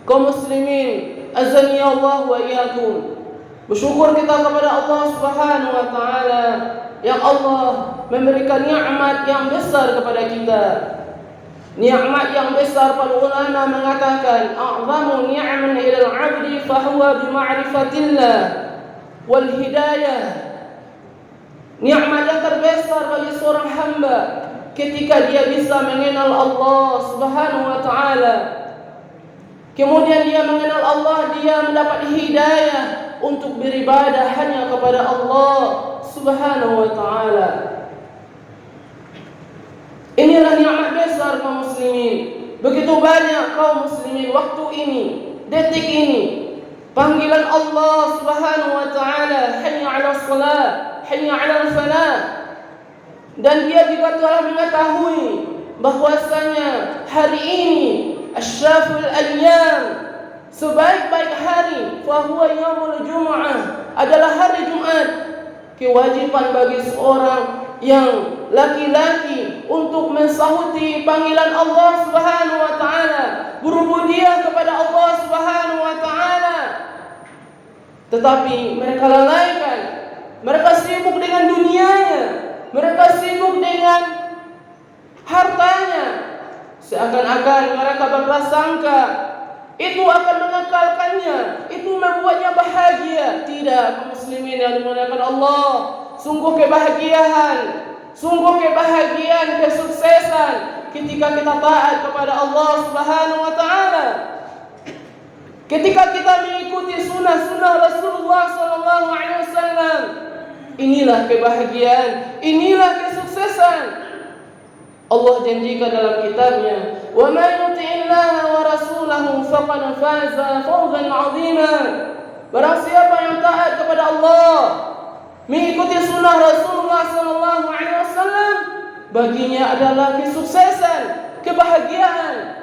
Kaum muslimin, azani Allah wa iyyakum. Bersyukur kita kepada Allah Subhanahu wa taala yang Allah memberikan nikmat yang besar kepada kita. Nikmat yang besar, para ulama mengatakan a'zamu ni'man ila al-'abdi fa huwa bi ma'rifatillah wal hidayah. Nikmat yang terbesar bagi seorang hamba ketika dia bisa mengenal Allah Subhanahu wa taala. Kemudian dia mengenal Allah, dia mendapat hidayah untuk beribadah hanya kepada Allah Subhanahu wa taala. Inilah nikmat besar kaum muslimin. Begitu banyak kaum muslimin waktu ini, detik ini, panggilan Allah Subhanahu wa taala, hayya 'alas shalah, hayya 'alal falah. Dan dia juga telah mengetahui bahwasanya hari ini asyraful ayyam, sebaik-baik hari, fahuwa yaumul jumu'ah, adalah hari Jumat. Kewajiban bagi seorang yang laki-laki untuk mensahuti panggilan Allah Subhanahu wa taala, berubudiah kepada Allah Subhanahu wa taala. Tetapi mereka lalaikan, mereka sibuk dengan dunianya, mereka sibuk dengan hartanya, seakan-akan mereka berprasangka itu akan mengekalkannya, itu membuatnya bahagia. Tidak, kaum muslimin yang dimuliakan Allah, sungguh kebahagiaan, kesuksesan ketika kita taat kepada Allah Subhanahu wa taala. Ketika kita mengikuti sunnah-sunnah Rasulullah sallallahu alaihi wasallam, inilah kebahagiaan, inilah kesuksesan. Allah janjikan dalam kitabnya, "Wa man yuti'illaha wa rasulahu faqad faza fawzan 'azima." Barang siapa yang taat kepada Allah, mengikuti sunnah Rasulullah sallallahu alaihi wasallam, baginya adalah kesuksesan, kebahagiaan.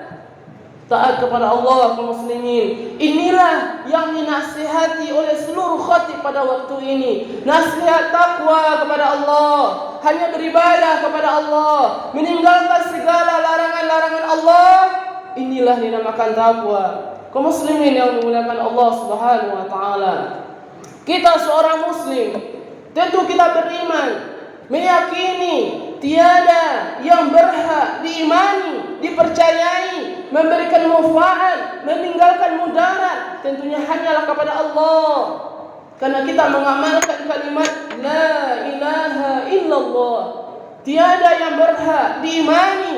Taat kepada Allah, kaum muslimin, inilah yang dinasihati oleh seluruh khatib pada waktu ini. Nasihat takwa kepada Allah, hanya beribadah kepada Allah, meninggalkan segala larangan-larangan Allah. Inilah dinamakan takwa. Kaum muslimin yang dimuliakan Allah Subhanahu wa taala, kita seorang muslim, tentu kita beriman, meyakini tiada yang berhak diimani, dipercayai, memberikan manfaat, meninggalkan mudarat, tentunya hanyalah kepada Allah. Karena kita mengamalkan kalimat la ilaha illallah. Tiada yang berhak diimani,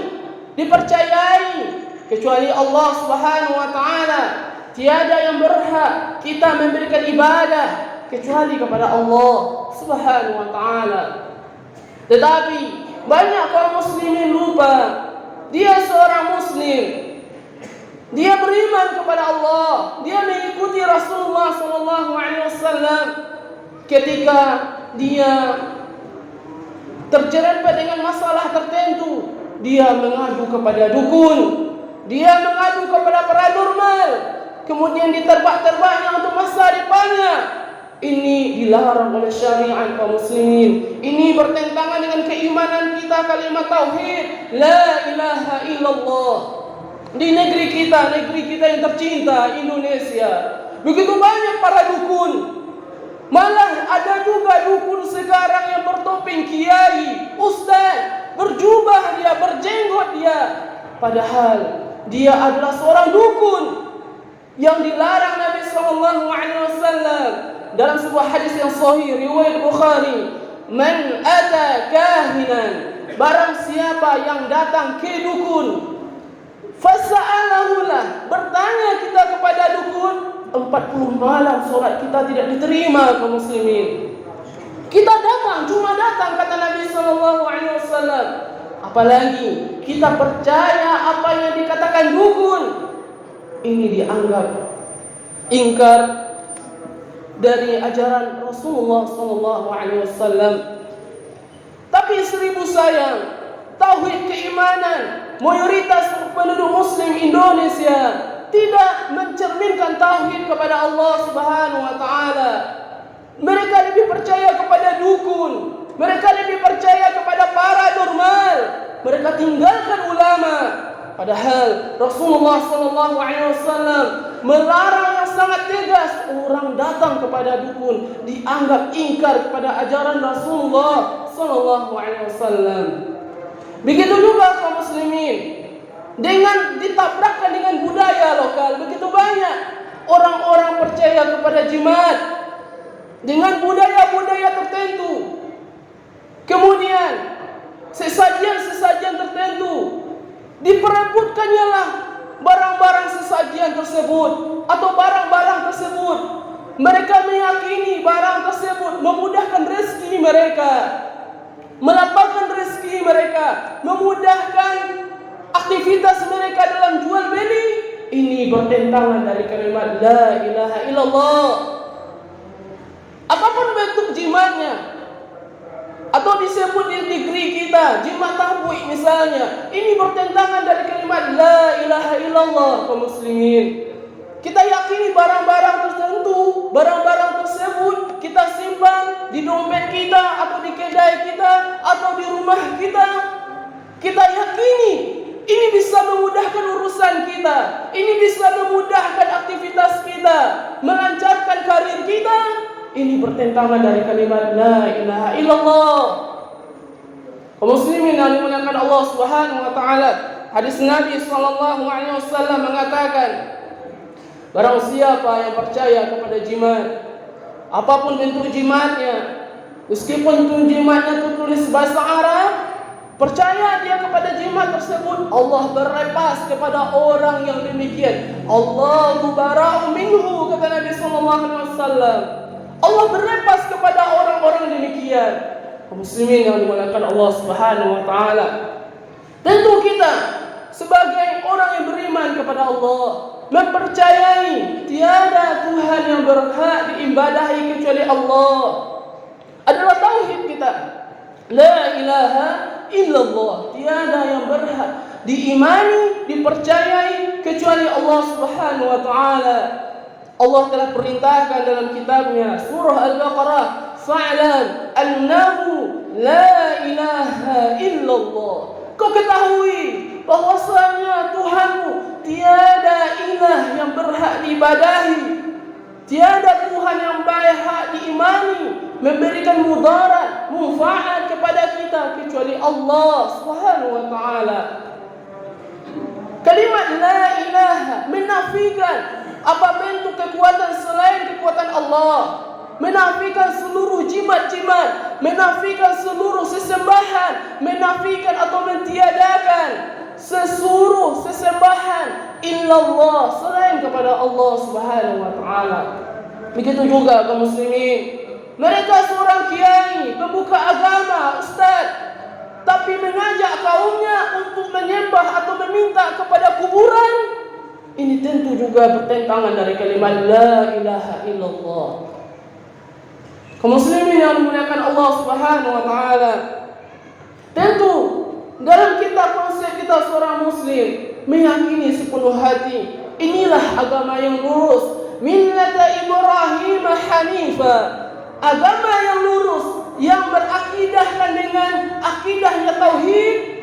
dipercayai kecuali Allah Subhanahu wa taala. Tiada yang berhak kita memberikan ibadah kecuali kepada Allah Subhanahu wa taala. Tetapi banyak kaum muslimin lupa, dia seorang muslim, dia beriman kepada Allah, dia mengikuti Rasulullah sallallahu alaihi wasallam. Ketika dia terjerempet dengan masalah tertentu, dia mengadu kepada dukun, dia mengadu kepada paranormal, kemudian diterbak-terbaknya untuk masa depannya. Ini dilarang oleh syariat kaum muslimin. Ini bertentangan dengan keimanan kita, kalimat tauhid la ilaha illallah. Di negeri kita yang tercinta, Indonesia, begitu banyak para dukun. Malah ada juga dukun sekarang yang bertopeng kiai, ustaz, berjubah dia, berjenggot dia, padahal dia adalah seorang dukun yang dilarang Nabi sallallahu alaihi wasallam. Dalam sebuah hadis yang sahih riwayat Bukhari, "Man ata kahinan," barang siapa yang datang ke dukun, fasa'alahu lah, bertanya kita kepada dukun, 40 malam solat kita tidak diterima, kaum muslimin. Kita datang, cuma datang, kata Nabi sallallahu alaihi wasallam. Apalagi kita percaya apa yang dikatakan dukun. Ini dianggap ingkar dari ajaran Rasulullah sallallahu alaihi wasallam. Tapi seribu sayang, tauhid keimanan mayoritas penduduk muslim Indonesia tidak mencerminkan tauhid kepada Allah Subhanahu wa taala. Mereka lebih percaya kepada dukun, mereka lebih percaya kepada paranormal, mereka tinggalkan ulama. Padahal Rasulullah sallallahu alaihi wasallam melarang yang sangat tegas. Orang datang kepada dukun dianggap ingkar kepada ajaran Rasulullah sallallahu alaihi wasallam. Begitu juga kaum muslimin, dengan ditabrakkan dengan budaya lokal. Begitu banyak orang-orang percaya kepada jimat dengan budaya-budaya tertentu. Kemudian sesajian-sesajian tertentu diperebutkannya lah barang-barang sesajian tersebut atau barang-barang tersebut. Mereka meyakini barang tersebut memudahkan rezeki mereka, melapangkan rezeki mereka, memudahkan aktivitas mereka dalam jual beli. Ini bertentangan dari kalimat la ilaha illallah. Apapun bentuk jimatnya, atau disebut di negeri kita jimat tahbuih misalnya, ini bertentangan dari kalimat la ilaha illallah. Kaum muslimin, kita yakini barang-barang tertentu, barang-barang tersebut kita simpan di dompet kita atau di kedai kita atau di rumah kita. Kita yakini ini bisa memudahkan urusan kita, ini bisa memudahkan aktivitas kita, melancarkan karir kita. Ini bertentangan dari kalimat la ilaha illallah. Kaum muslimin yang dimuliakan Allah Subhanahu wa taala, hadis Nabi sallallahu alaihi wasallam mengatakan, barang siapa yang percaya kepada jimat, apapun bentuk jimatnya, meskipun itu jimatnya tertulis bahasa Arab, percaya dia kepada jimat tersebut, Allah berlepas kepada orang yang demikian. Allahu bara'u minhu, kata Nabi sallallahu alaihi wasallam. Allah berlepas kepada orang-orang demikian. Kaum muslimin yang dimuliakan Allah Subhanahu wa taala, tentu kita sebagai orang yang beriman kepada Allah mempercayai tiada Tuhan yang berhak diibadahi kecuali Allah. Adalah tauhid kita. La ilaha illallah. Tiada yang berhak diimani, dipercayai kecuali Allah Subhanahu wa taala. Allah telah perintahkan dalam kitabnya surah Al-Baqarah, fa'lam annahu la ilaha illallah. Kau ketahui bahwasanya Tuhanmu tiada ilah yang berhak diibadahi, tiada Tuhan yang berhak diimani, memberikan mudarat, manfaat kepada kita kecuali Allah Subhanahu wa taala. Kalimat la ilaha menafikan apa bentuk kekuatan selain kekuatan Allah, menafikan seluruh jimat-jimat, menafikan seluruh sesembahan, menafikan atau mentiadakan seluruh sesembahan illallah selain kepada Allah Subhanahu wa taala. Begitu juga kaum muslimin, mereka seorang kiai, pembuka agama, ustaz, tapi mengajak kaumnya untuk menyembah atau meminta kepada kuburan. Ini tentu juga bertentangan dari kalimat la ilaha illallah. Kaum muslimin yang dimuliakan Allah Subhanahu wa taala, tentu dalam konsep kita seorang muslim meyakini sepenuh hati inilah agama yang lurus, millata Ibrahim hanifa, agama yang lurus yang berakidahkan dengan akidahnya tauhid,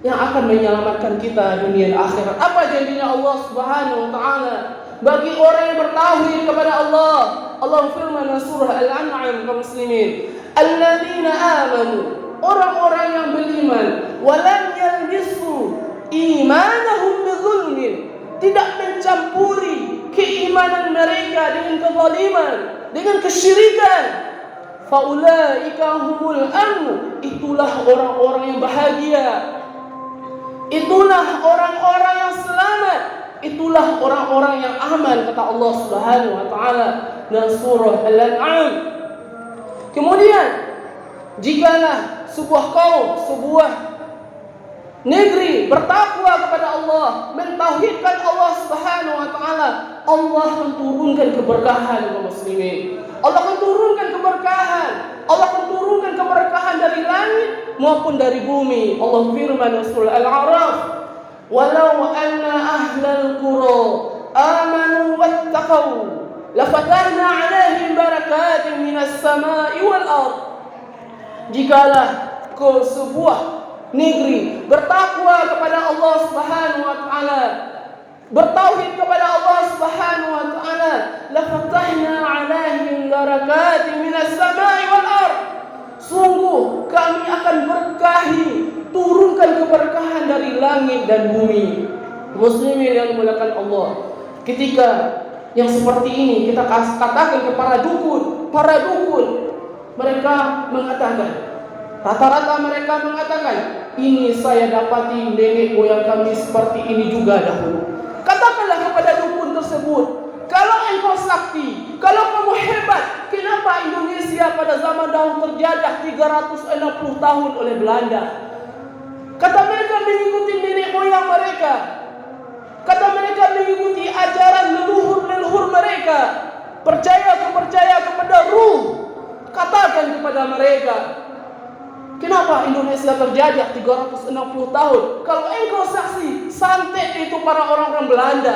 yang akan menyelamatkan kita dunia dan akhirat. Apa janjinya Allah Subhanahu wa taala bagi orang yang bertauhid kepada Allah? Allah firman dalam surah Al-An'am, kaum muslimin, alladzina amanu, orang-orang yang beriman, wa lam yalbisu imanahum bidzulmin, tidak mencampuri keimanan mereka dengan kezaliman, dengan kesyirikan. Faulaika humul amn, itulah orang-orang yang bahagia, itulah orang-orang yang selamat, itulah orang-orang yang aman, kata Allah Subhanahu wa taala dalam surah Al-An'am. Kemudian, jikalah sebuah kaum, sebuah negeri bertakwa kepada Allah, mentauhidkan Allah Subhanahu wa taala, Allah akan turunkan keberkahan kaum muslimin. Allah akan turunkan keberkahan. Allah akan turunkan keberkahan dari langit maupun dari bumi. Allah firman dalam surah Al-A'raf, "Walau anna ahlal qura amanu wattaqau lafatahna 'alaihim barakatin minas sama'i wal ardh." Jikalah ke sebuah negeri bertakwa kepada Allah Subhanahu wa taala, bertauhid kepada Allah Subhanahu langit dan bumi. Muslimin yang dimuliakan Allah, ketika yang seperti ini kita katakan kepada para dukun, mereka mengatakan, rata-rata mereka mengatakan, ini saya dapati nenek moyang kami seperti ini juga dahulu. Katakanlah kepada dukun tersebut, kalau engkau sakti, kalau kamu hebat, kenapa Indonesia pada zaman dahulu terjajah 360 tahun oleh Belanda? Kata mereka mengikuti nenek moyang mereka. Kata mereka mengikuti ajaran leluhur mereka. Percaya kepada ruh. Katakan kepada mereka, kenapa Indonesia terjajah 360 tahun? Kalau engkau saksi, santet itu para orang-orang Belanda.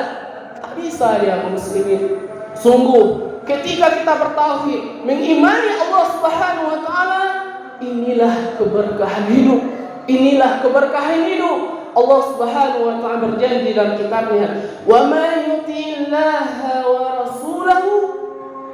Tak bisa dia muslimin. Sungguh, ketika kita bertauhid, mengimani Allah Subhanahu wa taala, inilah keberkahan hidup. Inilah keberkahan hidup. Allah Subhanahu wa taala berjanji dalam kitabnya, "Wa man yuti'illaha wa rasulahu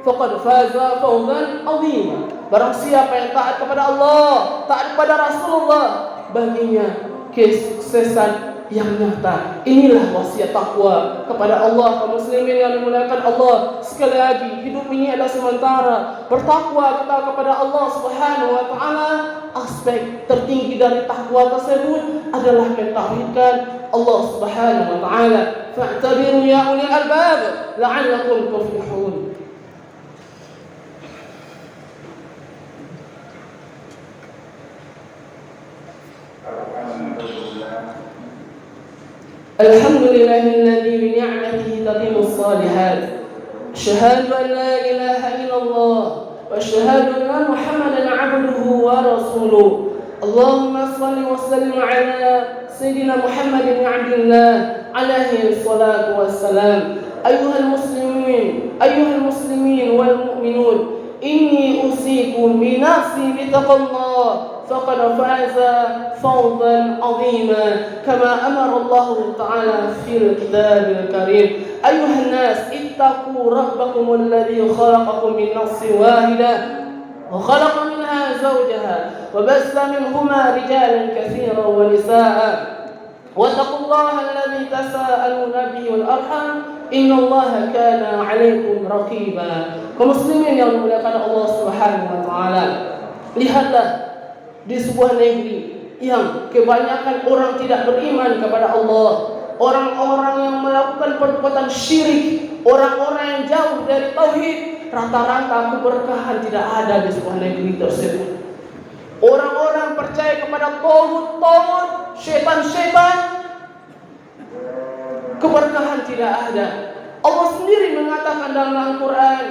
faqad faza fawzan 'azima." Barang siapa yang taat kepada Allah, taat kepada Rasulullah, baginya kesuksesan yang nyata. Inilah wasiat takwa kepada Allah, kaum muslimin yang dimuliakan Allah. Sekali lagi, hidup ini adalah sementara. Bertakwa kita kepada Allah Subhanahu wa taala. Aspek tertinggi dari takwa tersebut adalah mentauhidkan Allah Subhanahu wa taala. Fa'tabiru ya ulil albab la'allakum tuflihun. Alhamdulillahilladzi bi ni'matihi tatimmu shalihat. Asyhadu an la ilaha illallah wa asyhadu anna Muhammadan 'abduhu wa rasuluh. Allahumma shalli wa sallim ala sayyidina Muhammadin 'abdillah alaihi salatu wassalam. Ayyuhal muslimin wal mu'minun, inni usikum bi nafsi bi taqwallah فقد فاز فوزا عظيما كما أمر الله تعالى في الكتاب الكريم. أيها الناس اتقوا ربكم الذي خلقكم من نفس واحدة وخلق منها زوجها وبث منهما رجالا كثيرا ونساء واتقوا الله الذي تساءلون به والأرحام إن الله كان عليكم رقيبا. Kaum muslimin yang dimuliakan Allah Subhanahu wa taala, lihatlah di sebuah negeri yang kebanyakan orang tidak beriman kepada Allah, orang-orang yang melakukan perbuatan syirik, orang-orang yang jauh dari tauhid, rata-rata keberkahan tidak ada di sebuah negeri tersebut. Orang-orang percaya kepada tauhid, syaitan-syaitan, keberkahan tidak ada. Allah sendiri mengatakan dalam Al-Quran,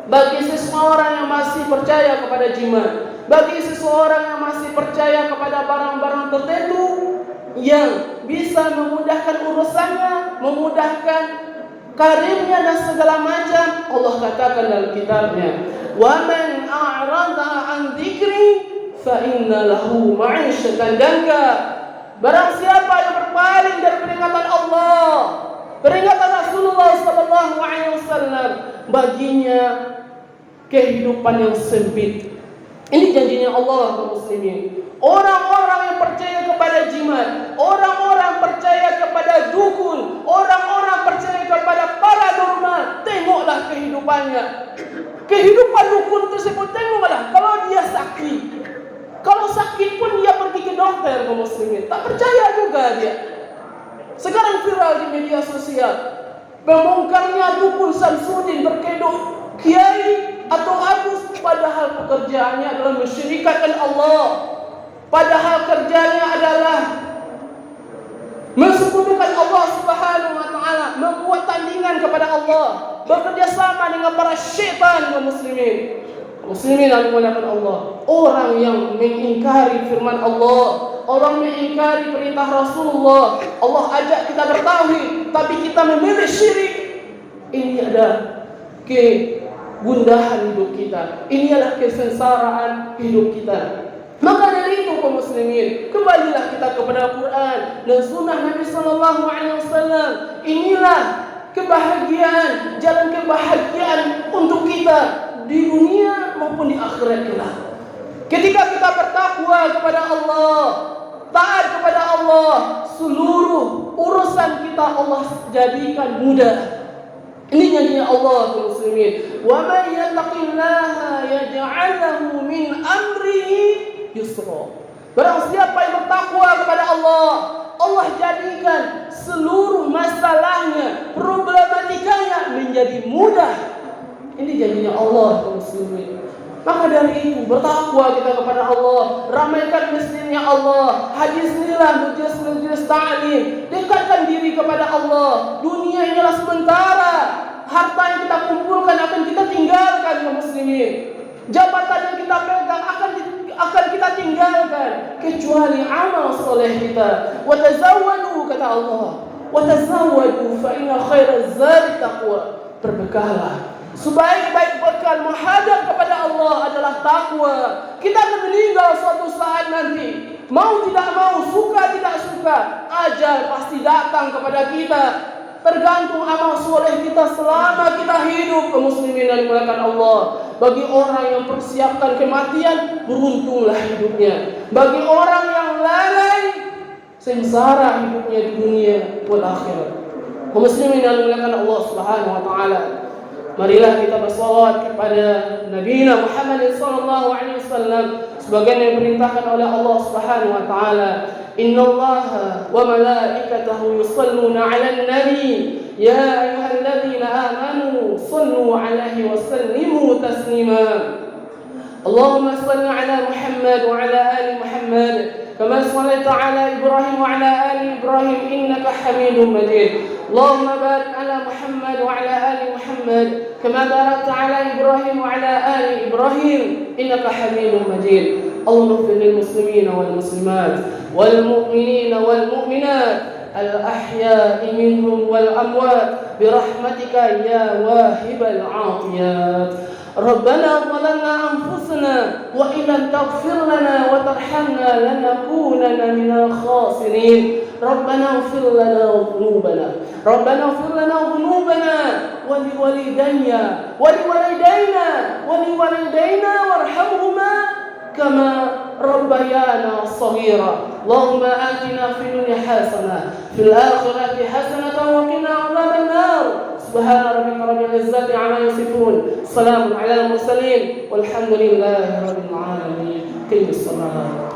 bagi seseorang yang masih percaya kepada jimat, bagi seseorang yang masih percaya kepada barang-barang tertentu yang bisa memudahkan urusannya, memudahkan karirnya dan segala macam, Allah katakan dalam kitabnya, "Wa man a'rada 'an dzikri fa inna lahu ma'isyatan danka." Barang siapa yang berpaling dari peringatan Allah, peringatan Rasulullah sallallahu alaihi wasallam, baginya kehidupan yang sempit. Ini janjinya Allah, kaum muslimin. Orang-orang yang percaya kepada jimat, orang-orang percaya kepada dukun, orang-orang percaya kepada paranormal, tengoklah kehidupannya. Kehidupan dukun tersebut, tengoklah kalau dia sakit. Kalau sakit pun dia pergi ke dokter, kaum muslimin. Tak percaya juga dia. Sekarang viral di media sosial, pembongkarnya dukun Samsudin berkedok kiai atau agus, padahal pekerjaannya adalah mensyirikatkan Allah, padahal kerjanya adalah mensekutukan Allah Subhanahu wa taala, membuat tandingan kepada Allah, bekerja sama dengan para syaitan. Kaum muslimin yang dimuliakan Allah, orang yang mengingkari firman Allah, orang mengingkari perintah Rasulullah, Allah ajak kita bertauhid tapi kita memilih syirik, ini ada gundahan hidup kita, ini adalah kesengsaraan hidup kita. Maka dari itu, kaum muslimin, kembalilah kita kepada Al-Quran dan sunnah Nabi sallallahu alaihi wasallam. Inilah kebahagiaan, jalan kebahagiaan untuk kita di dunia maupun di akhirat kelak. Ketika kita bertakwa kepada Allah, taat kepada Allah, seluruh urusan kita Allah jadikan mudah. Ini janjinya Allah kaum muslimin. Wa may yattaqillaha yaj'al lahu min amrihi yusra. Barang siapa yang bertakwa kepada Allah, Allah jadikan seluruh masalahnya, problematikanya menjadi mudah. Ini janjinya Allah kaum muslimin. Maka dari itu bertakwa kita kepada Allah, ramaikan masjidnya Allah, hadisnilah majlis-majlis ta'lim, dekatkan diri kepada Allah. Dunia inilah sementara, harta yang kita kumpulkan akan kita tinggalkan kaum muslimin. Jabatan yang kita pegang akan kita tinggalkan kecuali amal soleh kita. Wa tazawwadu kata Allah, wa tazawwadu fa inna khairaz zadi taqwa. Berbekalah. Sebaik-baik bekal menghadap kepada Allah adalah takwa. Kita akan meninggal suatu saat nanti. Mau tidak mau, suka tidak suka, ajal pasti datang kepada kita. Tergantung amal soleh kita selama kita hidup, kaum muslimin yang dimuliakan Allah. Bagi orang yang persiapkan kematian, beruntunglah hidupnya. Bagi orang yang lalai, sengsara hidupnya di dunia wal akhirat. Kaum muslimin yang dimuliakan Allah Subhanahu wa taala. Marilah kita bersalawat kepada Nabi Muhammad sallallahu alaihi wasallam sebagaimana yang diperintahkan oleh Allah Subhanahu wa taala. Innallaha wa malaikatahu yusalluna 'alan nabi ya ayyuhalladzina amanu sallu 'alaihi wa sallimu taslima. Allahumma salli 'ala Muhammad wa 'ala ali Muhammad kama shallaita 'ala Ibrahim wa 'ala ali Ibrahim innaka Hamidum Majid. اللهم بارك على محمد وعلى آل محمد كما باركت على إبراهيم وعلى آل إبراهيم إنك حميد مجيد. اللهم اغفر للمسلمين والمسلمات والمؤمنين والمؤمنات الأحياء منهم والأموات برحمتك يا واهب العافيات. ربنا ظلمنا أنفسنا وإن لم تغفر لنا وترحمنا لنكونن من الخاسرين. ربنا اغفر لنا ذنوبنا ولوالدينا وارحمهما كما ربيانا صغيرا. اللهم آتنا في الدنيا حسنة في الآخرة حسنة وقنا عذاب النار. سبحان ربك رب العزة عما يصفون سلام على المرسلين والحمد لله رب العالمين. قم الصلاة.